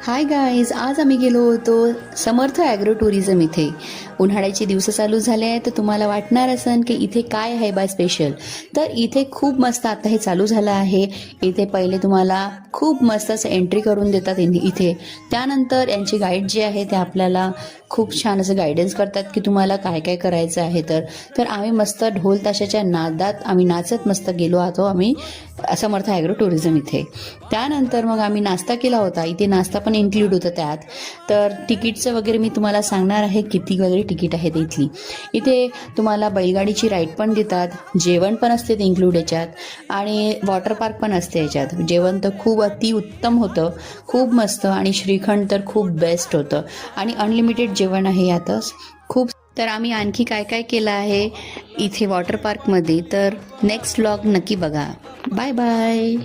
Hi guys, आज आम्ही गेलो होतो समर्थ ॲग्रो टुरिझम इथे. उन्हाळ्याचे दिवस चालू झाले आहे तर तुम्हाला वाटणार असेल की इथे काय आहे बाय स्पेशल. तर इथे खूप मस्त आता हे चालू झालं आहे. इथे पहिले तुम्हाला खूप मस्त असं एंट्री करून देतात इथे. त्यानंतर यांचे गाईड जे आहे ते आपल्याला खूप छान असं गायडन्स करतात की तुम्हाला काय काय करायचं आहे. तर आम्ही मस्त ढोल ताशाच्या नादात आम्ही नाचत मस्त गेलो आहोत आम्ही समर्थ ॲग्रो टुरिझम इथे. त्यानंतर मग आम्ही नाश्ता केला होता. इथे नाश्ता पण इन्क्लूड होतं त्यात. तर तिकीटचं वगैरे मी तुम्हाला सांगणार आहे किती वगैरे तिकीट आहे ते इथली. इथे तुम्हाला बैलगाडीची राईड पण देतात, जेवण पण असते ते इन्क्लूड याच्यात, आणि वॉटर पार्क पण असते याच्यात. जेवण तर खूप अतिउत्तम होतं, खूप मस्त, आणि श्रीखंड तर खूप बेस्ट होतं, आणि अनलिमिटेड जेवण आहे यातच खूप. तर आम्ही आणखी काय काय केलं आहे इथे वॉटर पार्कमध्ये तर नेक्स्ट व्लॉग नक्की बघा. Bye bye.